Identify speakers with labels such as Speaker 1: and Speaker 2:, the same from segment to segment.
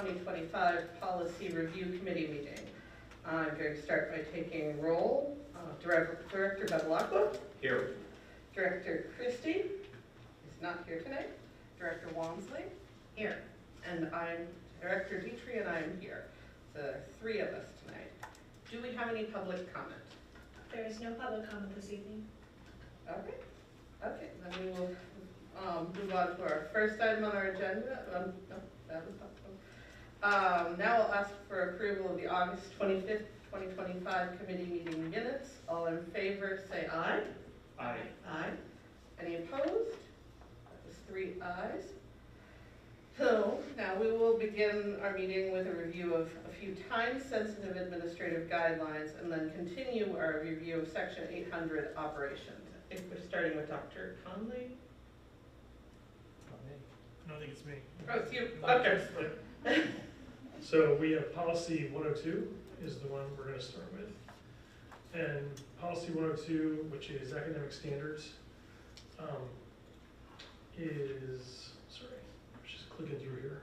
Speaker 1: 2025 Policy Review Committee meeting. I'm going to start by taking roll. Director Bevilacqua.
Speaker 2: Here.
Speaker 1: Director Christie is not here tonight. Director Walmsley.
Speaker 3: Here.
Speaker 1: And I'm Director Dietrich, and I'm here. So three of us tonight. Do we have any public comment?
Speaker 3: There is no public comment this evening.
Speaker 1: Okay. Okay, then we will move on to our first item on our agenda. No, that was not. Now I'll ask for approval of the August 25th, 2025 committee meeting minutes. All in favor say aye.
Speaker 2: Aye.
Speaker 1: Aye. Any opposed? That was 3 ayes. So now we will begin our meeting with a review of a few time-sensitive administrative guidelines and then continue our review of Section 800 operations. I think we're starting with Dr. Conley.
Speaker 4: I don't think it's me.
Speaker 1: Oh, it's you. Okay.
Speaker 4: So we have policy 102 is the one we're going to start with. And policy 102, which is academic standards, is, sorry, I was just clicking through here.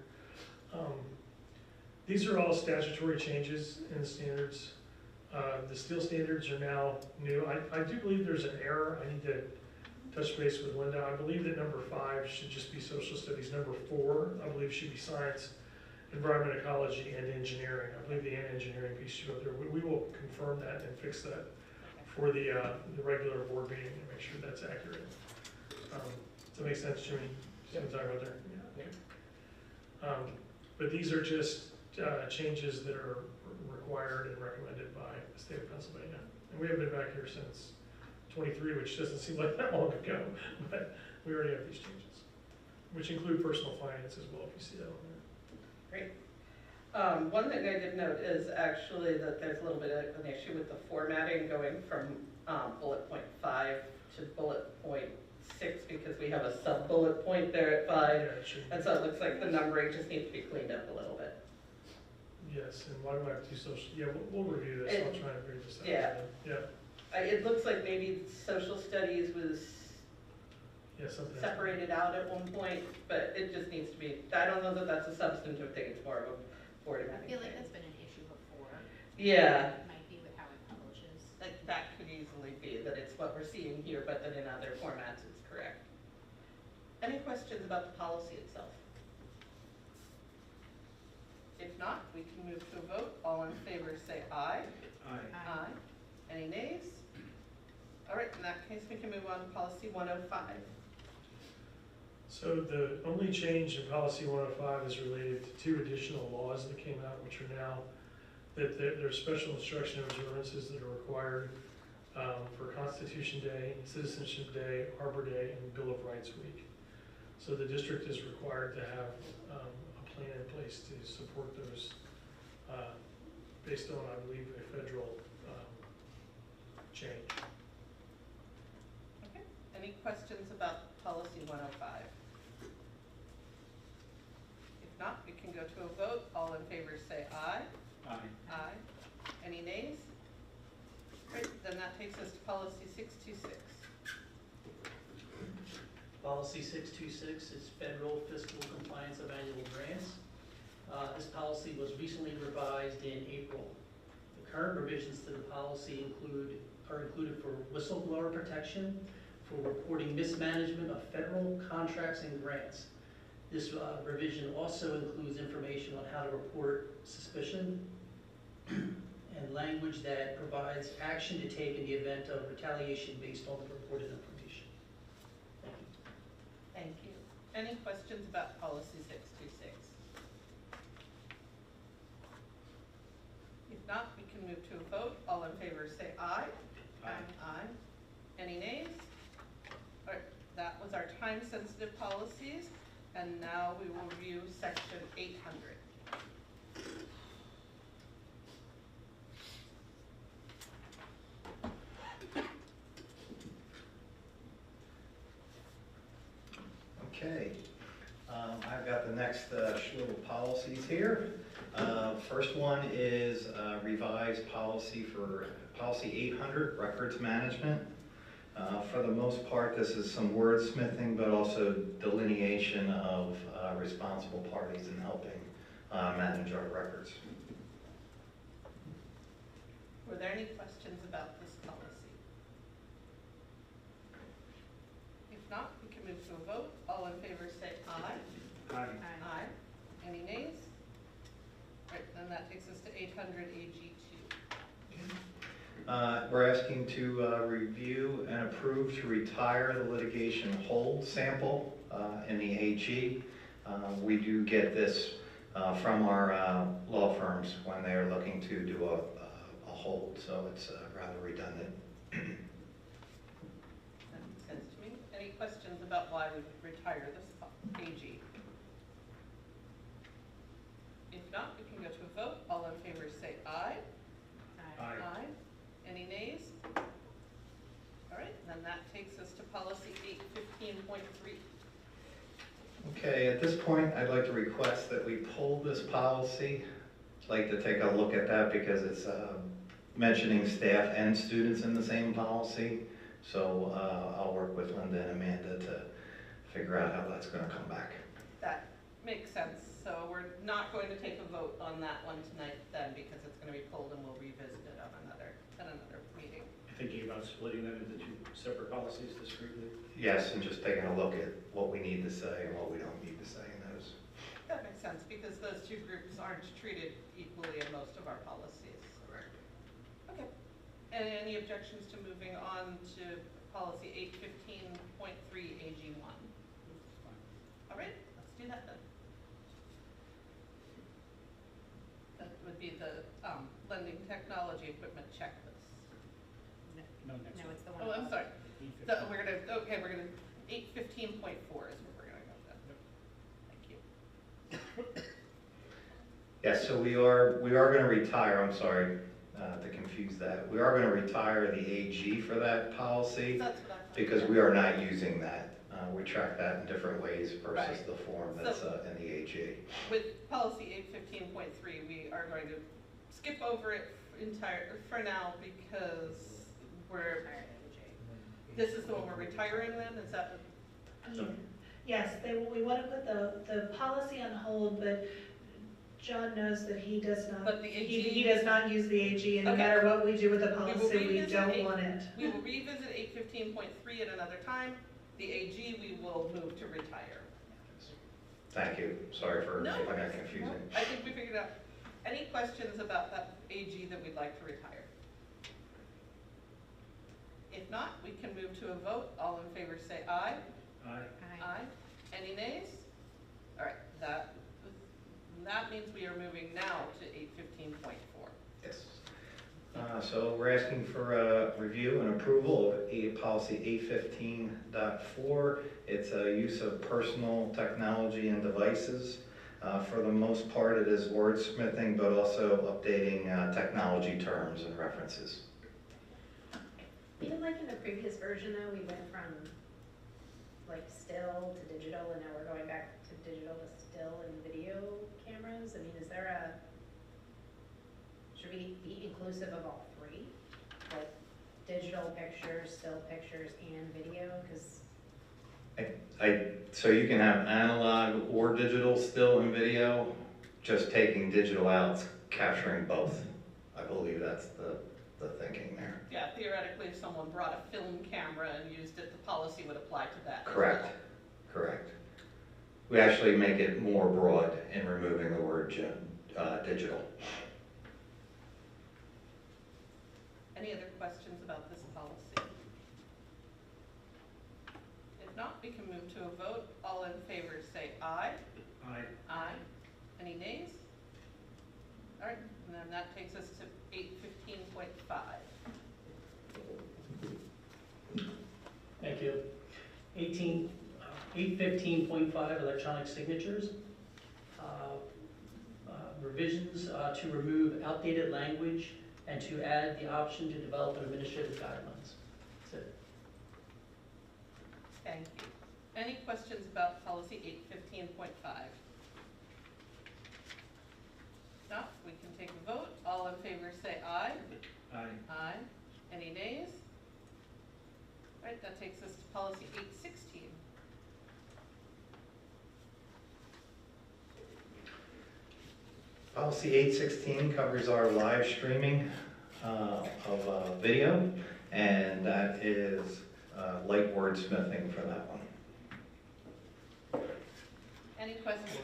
Speaker 4: These are all statutory changes in the standards. The Steele standards are now new. I do believe there's an error. I need to touch base with Linda. I believe that number 5 should just be social studies. Number 4, I believe, should be science, environment, ecology, and engineering. I believe the engineering piece should go there. We will confirm that and fix that for the regular board meeting and make sure that's accurate. Does that make sense, Jimmy? See what I'm talking about there? Yeah. But these are just changes that are required and recommended by the state of Pennsylvania. And we have been back here since 23, which doesn't seem like that long ago, but we already have these changes, which include personal finance as well, if you see that on there.
Speaker 1: Great. One thing I did note is actually that there's a little bit of an issue with the formatting going from bullet point 5 to bullet point 6 because we have a sub bullet point there at 5.
Speaker 4: Yeah,
Speaker 1: And so it looks like the numbering just needs to be cleaned up a little bit.
Speaker 4: yes, and why do I have to do social? Yeah, we'll review this. I'll try and figure this out.
Speaker 1: Yeah.
Speaker 4: Yeah.
Speaker 1: It looks like maybe social studies was
Speaker 4: Yeah, something.
Speaker 1: separated out at one point, but it just needs to be, I don't know that that's a substantive thing, it's more of a board
Speaker 5: I
Speaker 1: amendment
Speaker 5: feel like
Speaker 1: thing.
Speaker 5: that's been an issue before.
Speaker 1: Yeah.
Speaker 5: It might be with how it publishes.
Speaker 1: That could easily be that it's what we're seeing here, but that in other formats it's correct. Any questions about the policy itself? If not, we can move to a vote. All in favor say aye.
Speaker 2: Aye.
Speaker 1: Aye. Any nays? All right, in that case, we can move on to policy 105.
Speaker 4: So the only change in policy 105 is related to 2 additional laws that came out, which are now that there's special instruction observances that are required for Constitution Day, Citizenship Day, Arbor Day, and Bill of Rights Week. So the district is required to have a plan in place to support those based on, I believe, a federal change.
Speaker 1: Okay. Any questions about policy 105? If not, we can go to a vote. All in favor say aye.
Speaker 2: Aye.
Speaker 1: Aye. Any nays? Great, then that takes us to policy 626.
Speaker 6: Policy 626 is federal fiscal compliance of annual grants. This policy was recently revised in April. The current revisions to the policy are included for whistleblower protection, for reporting mismanagement of federal contracts and grants. This revision also includes information on how to report suspicion and language that provides action to take in the event of retaliation based on the reported information. Thank you.
Speaker 1: Thank you. Any questions about policy 626? If not, we can move to a vote. All in favor say aye.
Speaker 2: Aye.
Speaker 1: Aye. Any nays? All right, that was our time-sensitive policies, and now we will review section 800.
Speaker 7: Okay, I've got the next slew of policies here. First one is revised policy for policy 800, records management. For the most part, this is some wordsmithing, but also delineation of responsible parties in helping manage our records.
Speaker 1: Were there any questions about this policy? If not, we can move to a vote. All in favor say aye.
Speaker 2: Aye.
Speaker 1: Aye. Any nays? Right, then that takes us to 800 AG2.
Speaker 7: We're asking to review and approve to retire the litigation hold sample in the AG. We do get this from our law firms when they are looking to do a hold, so it's rather redundant.
Speaker 1: That makes sense to me. Any questions about why we would retire this AG? If not, we can go to a vote. All in favor say aye.
Speaker 2: Aye.
Speaker 1: Any nays? All right, then that takes us to policy 815.3.
Speaker 7: Okay, at this point, I'd like to request that we pull this policy. I'd like to take a look at that because it's mentioning staff and students in the same policy. So I'll work with Linda and Amanda to figure out how that's going to come back.
Speaker 1: That makes sense. So we're not going to take a vote on that one tonight then because it's going to be pulled and we'll revisit it on another meeting.
Speaker 2: Thinking about splitting them into two separate policies discreetly?
Speaker 7: Yes, and just taking a look at what we need to say and what we don't need to say in those.
Speaker 1: That makes sense because those two groups aren't treated equally in most of our policies.
Speaker 7: Correct.
Speaker 1: Okay. And any objections to moving on to policy 815.3 AG1? All right, let's do that then. That would be the lending technology equipment checklist.
Speaker 2: No, next
Speaker 5: No,
Speaker 2: one.
Speaker 5: it's the one.
Speaker 1: Oh, I'm
Speaker 5: above.
Speaker 1: sorry.
Speaker 2: 8:15.
Speaker 1: We're gonna, 815.4 is where we're gonna go then. Thank you.
Speaker 7: Yes, so we are going to retire, I'm sorry to confuse that. We are going to retire the AG for that policy
Speaker 1: That's what I thought.
Speaker 7: because we are not using that. We track that in different ways versus
Speaker 1: Right.
Speaker 7: the form that's in the AG.
Speaker 1: With policy 815.3, we are going to skip over it for now because
Speaker 5: Tired of the J.
Speaker 1: this is the one we're retiring then, is that?
Speaker 3: Yes, we want to put the policy on hold, but John knows that he does not,
Speaker 1: But the AG
Speaker 3: he does not use the AG, and no
Speaker 1: Okay.
Speaker 3: matter what we do with the
Speaker 1: will
Speaker 3: policy, we
Speaker 1: revisit
Speaker 3: don't
Speaker 1: it.
Speaker 3: want it.
Speaker 1: We will revisit 815.3 at another time. The AG we will move to retire.
Speaker 7: Thank you. Sorry for
Speaker 1: No
Speaker 7: making that
Speaker 1: worries.
Speaker 7: confusing.
Speaker 1: No, I think we figured out. Any questions about that AG that we'd like to retire? If not, we can move to a vote. All in favor say aye.
Speaker 2: Aye.
Speaker 1: Aye. Any nays? All right, that means we are moving now to 815.4.
Speaker 7: Yes. So we're asking for a review and approval of policy 815.4. It's a use of personal technology and devices. For the most part, it is wordsmithing, but also updating technology terms and references.
Speaker 5: Even like in the previous version though, we went from like still to digital and now we're going back to digital to still and video cameras. I mean, should we be inclusive of all three? Like digital pictures, still pictures and video? Because
Speaker 7: So you can have analog or digital still and video, just taking digital out, capturing both. I believe that's the thinking there.
Speaker 1: Yeah, theoretically, if someone brought a film camera and used it, the policy would apply to that. as
Speaker 7: Correct,
Speaker 1: well.
Speaker 7: correct. We actually make it more broad in removing the word digital.
Speaker 1: Any other questions about this policy? If not, we can move to a vote. All in favor say aye.
Speaker 2: Aye.
Speaker 1: Aye. Any nays? All right, and then that takes us to 815.5.
Speaker 6: Thank you. 815.5 electronic signatures. Revisions to remove outdated language and to add the option to develop an administrative guidelines. That's it.
Speaker 1: Thank you. Any questions about policy 815.5? No, we can take a vote. All in favor say aye.
Speaker 2: Aye.
Speaker 1: Aye. Any nays? All right, that takes us to policy 816.
Speaker 7: Policy 816 covers our live streaming of video, and that is light wordsmithing for that one.
Speaker 1: Any questions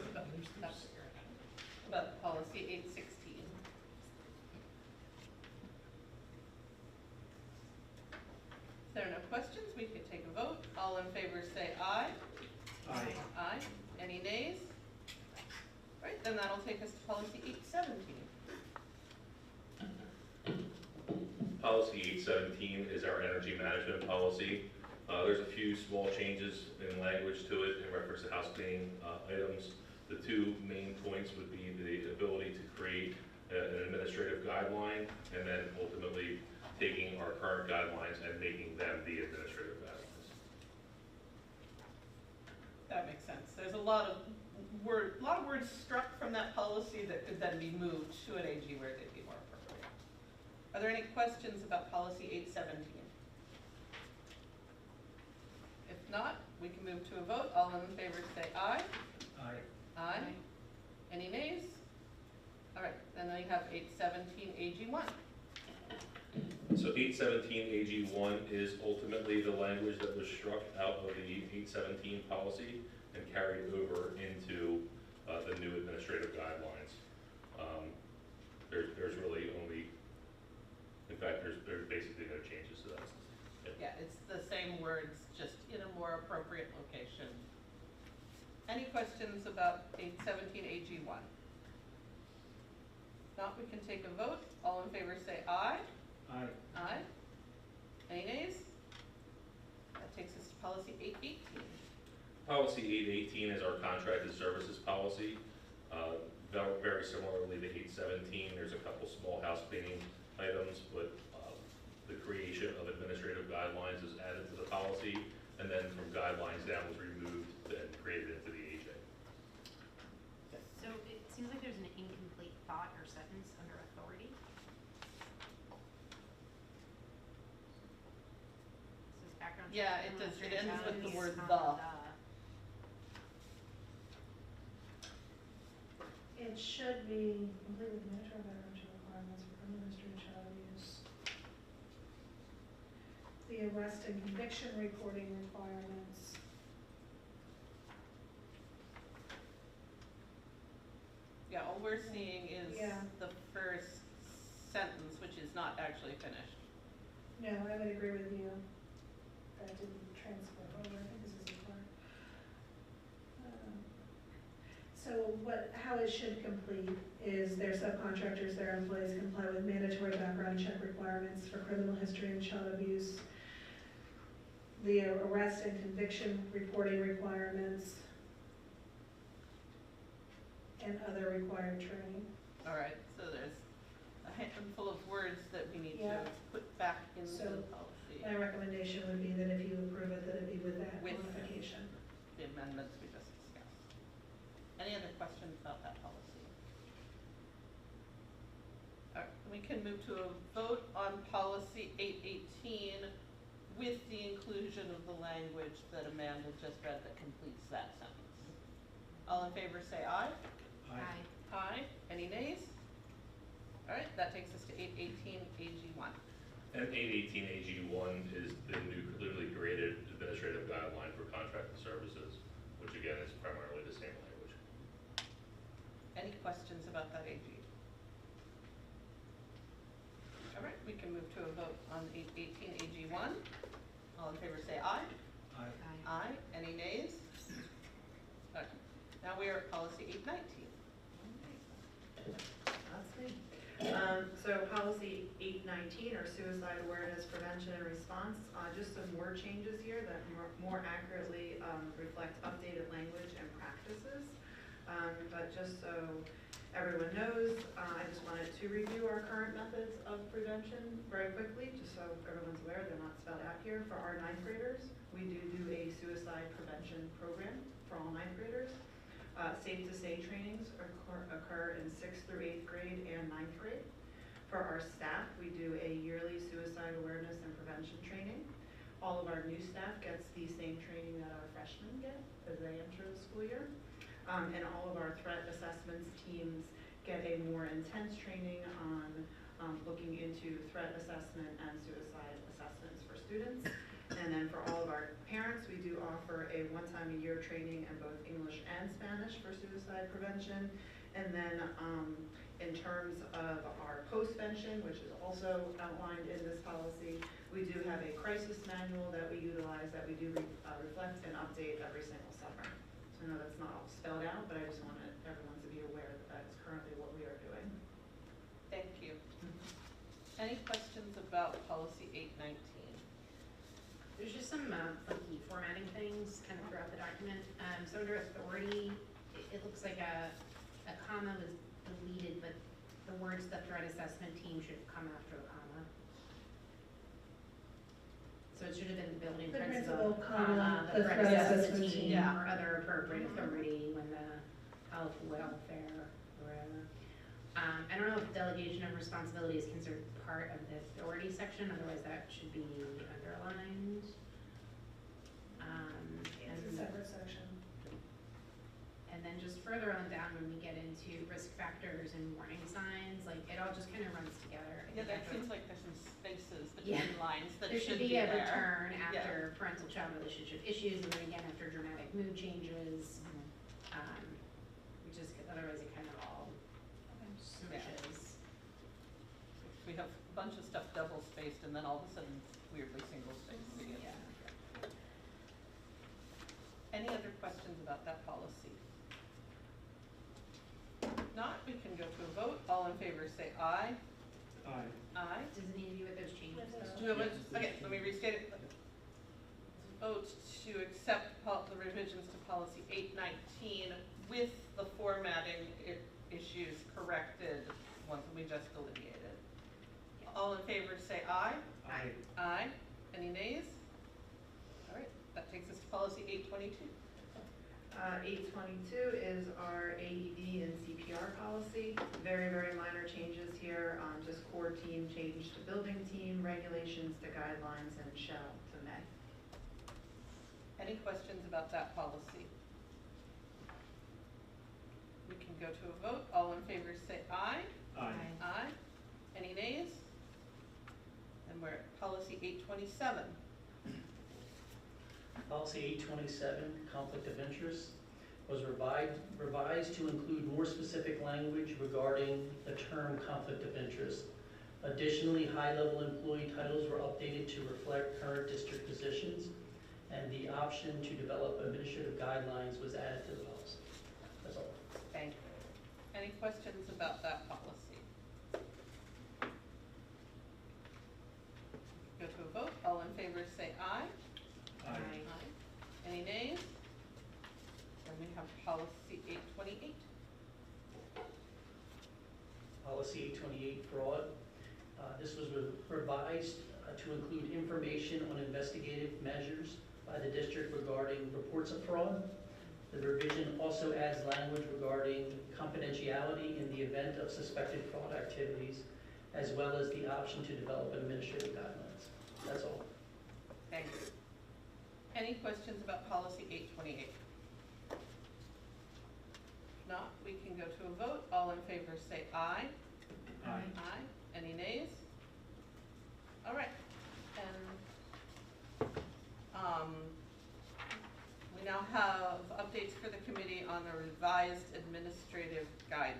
Speaker 1: about policy 816? If there are no questions, we can take a vote. All in favor say aye.
Speaker 2: Aye.
Speaker 1: Aye. Any nays? Right, then that'll take us to policy 817.
Speaker 8: Policy 817 is our energy management policy. There's a few small changes in language to it in reference to house cleaning items. The two main points would be the ability to create an administrative guideline, and then ultimately taking our current guidelines and making them the administrative guidelines.
Speaker 1: That makes sense. There's a lot of words struck from that policy that could then be moved to an AG where they'd be more appropriate. Are there any questions about policy 817? If not, we can move to a vote. All in favor say aye.
Speaker 2: Aye.
Speaker 1: Aye. Any nays? All right, then we have 817 AG1.
Speaker 8: So 817 AG1 is ultimately the language that was struck out of the 817 policy and carried over into the new administrative guidelines. There's really only, in fact, there's basically no changes to that.
Speaker 1: Yeah, it's the same words, just in a more appropriate location. Any questions about 817 AG1? If not, we can take a vote. All in favor say aye.
Speaker 2: Aye.
Speaker 1: Aye. Any nays? That takes us to policy 818.
Speaker 8: Policy 818 is our contracted services policy. Very similarly to 817, there's a couple small house cleaning items, but the creation of administrative guidelines is added to the policy, and then from guidelines down was removed and created into the AJ.
Speaker 5: So it seems like there's an incomplete thought or sentence under authority. This is background.
Speaker 1: Yeah,
Speaker 5: check,
Speaker 1: it does. It
Speaker 5: administrative
Speaker 1: ends with the
Speaker 5: guidelines,
Speaker 1: word
Speaker 5: comma,
Speaker 1: the.
Speaker 3: It should be complete with mandatory background check requirements for criminal history and child abuse. The arrest and conviction reporting requirements.
Speaker 1: Yeah, all we're seeing is
Speaker 3: Yeah.
Speaker 1: the first sentence, which is not actually finished.
Speaker 3: No, I would agree with you. That didn't transfer over, I think this is the part. So how it should complete is their subcontractors, their employees comply with mandatory background check requirements for criminal history and child abuse, the arrest and conviction reporting requirements, and other required training.
Speaker 1: All right, so there's a handful of words that we need
Speaker 3: Yeah.
Speaker 1: to put back into
Speaker 3: So,
Speaker 1: the policy.
Speaker 3: My recommendation would be that if you approve it, that it be with that
Speaker 1: With-
Speaker 3: modification.
Speaker 1: The amendments we just discussed. Any other questions about that policy? All right, we can move to a vote on policy 818 with the inclusion of the language that Amanda just read that completes that sentence. All in favor say aye.
Speaker 2: Aye.
Speaker 1: Aye. Any nays? All right, that takes us to 818 AG1.
Speaker 8: And 818 AG1 is the new clearly created administrative guideline for contracted services, which again is primarily the same language.
Speaker 1: Any questions about that AG? All right, we can move to a vote on 818 AG1. All in favor say aye.
Speaker 2: Aye.
Speaker 1: Aye. Any nays? Okay. Now we are at policy 819.
Speaker 9: That's me. So policy 819, or suicide awareness, prevention, and response, just some word changes here that more accurately reflect updated language and practices. But just so everyone knows, I just wanted to review our current methods of prevention very quickly, just so everyone's aware they're not spelled out here. For our ninth graders, we do a suicide prevention program for all ninth graders. Safe to Say trainings occur in 6th through 8th grade and 9th grade. For our staff, we do a yearly suicide awareness and prevention training. All of our new staff gets the same training that our freshmen get as they enter the school year. And all of our threat assessments teams get a more intense training on looking into threat assessment and suicide assessments for students. And then for all of our parents, we do offer a one-time-a-year training in both English and Spanish for suicide prevention. And then in terms of our postvention, which is also outlined in this policy, we do have a crisis manual that we utilize that we do reflect and update every single summer. So I know that's not all spelled out, but I just wanted everyone to be aware that that is currently what we are doing.
Speaker 1: Thank you. Any questions about policy 819?
Speaker 5: There's just some funky formatting things kind of throughout the document. So under authority, it looks like a comma was deleted, but the words "the threat assessment team" should come after a comma. So it should have been the building
Speaker 3: The
Speaker 5: principal,
Speaker 3: principal, comma,
Speaker 5: the threat assessment team,
Speaker 1: Yeah.
Speaker 5: or other appropriate authority when the health, welfare, or whatever. I don't know if delegation of responsibility is considered part of the authority section, otherwise that should be underlined.
Speaker 3: It's a separate section.
Speaker 5: And then just further on down, when we get into risk factors and warning signs, like, it all just kind of runs together. I
Speaker 1: Yeah,
Speaker 5: think
Speaker 1: there
Speaker 5: after-
Speaker 1: seems like there's some spaces
Speaker 5: Yeah.
Speaker 1: between lines that
Speaker 5: There
Speaker 1: should
Speaker 5: should
Speaker 1: be
Speaker 5: be a
Speaker 1: there.
Speaker 5: return after parental-child relationship issues, and then again after dramatic mood changes, which is, otherwise it kind of all smushes.
Speaker 1: We have a bunch of stuff double spaced and then all of a sudden weirdly single spaced again.
Speaker 5: Yeah.
Speaker 1: Any other questions about that policy? If not, we can go to a vote. All in favor say aye.
Speaker 2: Aye.
Speaker 1: Aye.
Speaker 5: Does it need to be with those changes though?
Speaker 1: No, but, okay, let me restate it. Vote to accept the revisions to policy 819 with the formatting issues corrected, ones that we just delineated. All in favor say aye.
Speaker 2: Aye.
Speaker 1: Aye. Any nays? All right, that takes us to policy 822.
Speaker 9: 822 is our AED and CPR policy. Very, very minor changes here, just core team change to building team, regulations to guidelines, and shall to may.
Speaker 1: Any questions about that policy? We can go to a vote. All in favor say aye.
Speaker 2: Aye.
Speaker 1: Aye. Any nays? And we're at policy 827.
Speaker 6: Policy 827, conflict of interest, was revised to include more specific language regarding the term conflict of interest. Additionally, high-level employee titles were updated to reflect current district positions, and the option to develop administrative guidelines was added to the policy. That's all.
Speaker 1: Thank you. Any questions about that policy? Go to a vote. All in favor say aye.
Speaker 2: Aye.
Speaker 1: Any nays? Then we have policy 828.
Speaker 6: Policy 828, fraud. This was revised to include information on investigative measures by the district regarding reports of fraud. The revision also adds language regarding confidentiality in the event of suspected fraud activities, as well as the option to develop administrative guidelines. That's all.
Speaker 1: Thank you. Any questions about policy 828? If not, we can go to a vote. All in favor say aye.
Speaker 2: Aye.
Speaker 1: Aye. Any nays? All right. And we now have updates for the committee on the revised administrative guidelines.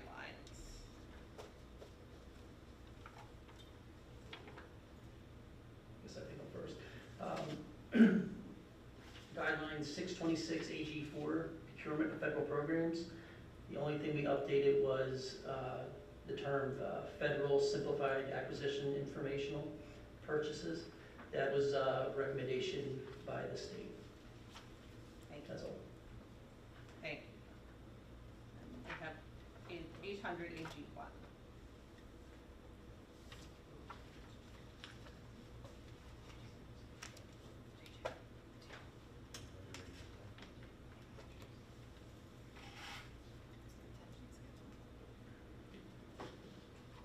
Speaker 6: Guess I think I'm first. Guidelines 626 AG4, procurement of federal programs. The only thing we updated was the term federal simplified acquisition informational purchases. That was a recommendation by the state.
Speaker 1: Thank you.
Speaker 6: That's all.
Speaker 1: Thank you. We have 800 AG1.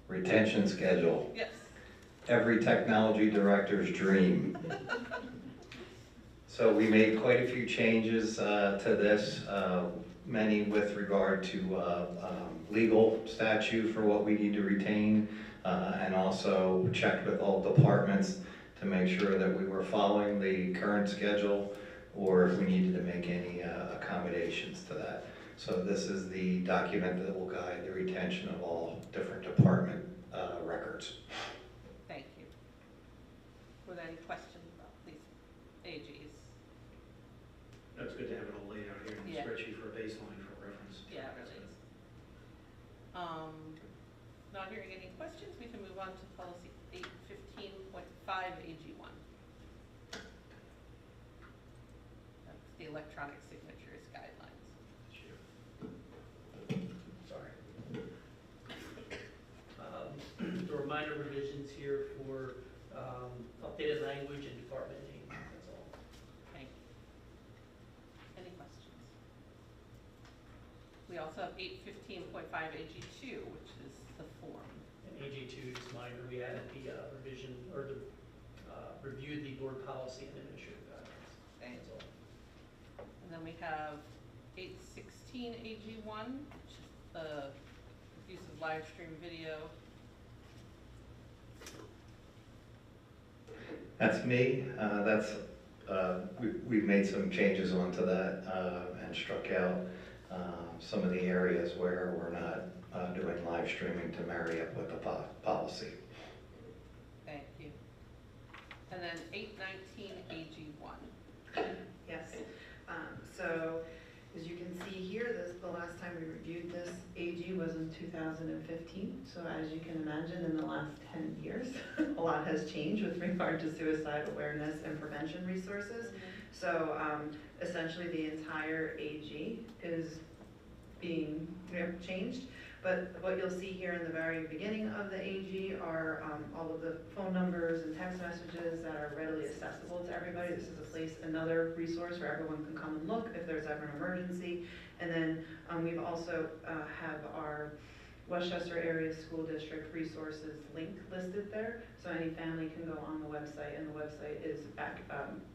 Speaker 10: Retention schedule,
Speaker 1: Yes.
Speaker 10: every technology director's dream. So we made quite a few changes to this.
Speaker 7: many with regard to legal statute for what we need to retain, and also checked with all departments to make sure that we were following the current schedule, or if we needed to make any accommodations to that. So this is the document that will guide the retention of all different department records.
Speaker 1: Thank you. Were there any questions about these AGs?
Speaker 2: That's good to have it all laid out here in the
Speaker 1: Yeah.
Speaker 2: spreadsheet for a baseline for reference.
Speaker 1: Yeah, it really is. Not hearing any questions, we can move on to policy 815.5 AG1. That's the electronic signatures guidelines.
Speaker 6: Sorry. There were minor revisions here for updated language and department name, that's all.
Speaker 1: Thank you. Any questions? We also have 815.5 AG2, which is the form.
Speaker 6: And AG2 is minor, we added the revision, or the, reviewed the board policy and administrative guidelines.
Speaker 1: Thank
Speaker 6: That's
Speaker 1: you.
Speaker 6: all.
Speaker 1: And then we have 816 AG1, which is the use of live stream video.
Speaker 7: That's me. We've made some changes onto that and struck out some of the areas where we're not doing live streaming to marry up with the policy.
Speaker 1: Thank you. And then 819 AG1.
Speaker 9: Yes, so as you can see here, the last time we reviewed this AG was in 2015. So as you can imagine, in the last 10 years, a lot has changed with regard to suicide awareness and prevention resources. So essentially the entire AG is being changed. But what you'll see here in the very beginning of the AG are all of the phone numbers and text messages that are readily accessible to everybody. This is a place, another resource where everyone can come and look if there's ever an emergency. And then we've also have our Westchester Area School District resources link listed there. So any family can go on the website, and the website is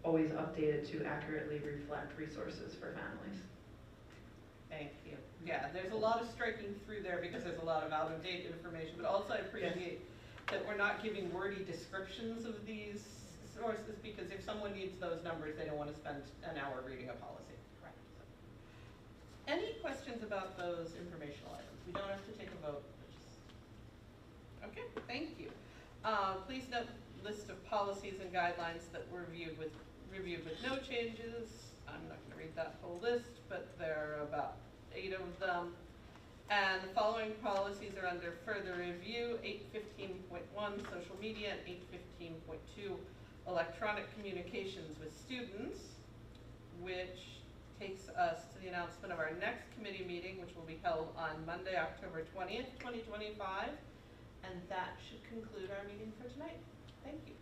Speaker 9: always updated to accurately reflect resources for families.
Speaker 1: Thank you. Yeah, there's a lot of striking through there because there's a lot of out-of-date information, but also I appreciate that we're not giving wordy descriptions of these sources, because if someone needs those numbers, they don't want to spend an hour reading a policy. Correct. So. Any questions about those informational items? We don't have to take a vote. Okay, thank you. Please note list of policies and guidelines that were reviewed with no changes. I'm not going to read that whole list, but there are about 8 of them. And the following policies are under further review: 815.1 social media and 815.2 electronic communications with students, which takes us to the announcement of our next committee meeting, which will be held on Monday, October 20th, 2025. And that should conclude our meeting for tonight. Thank you.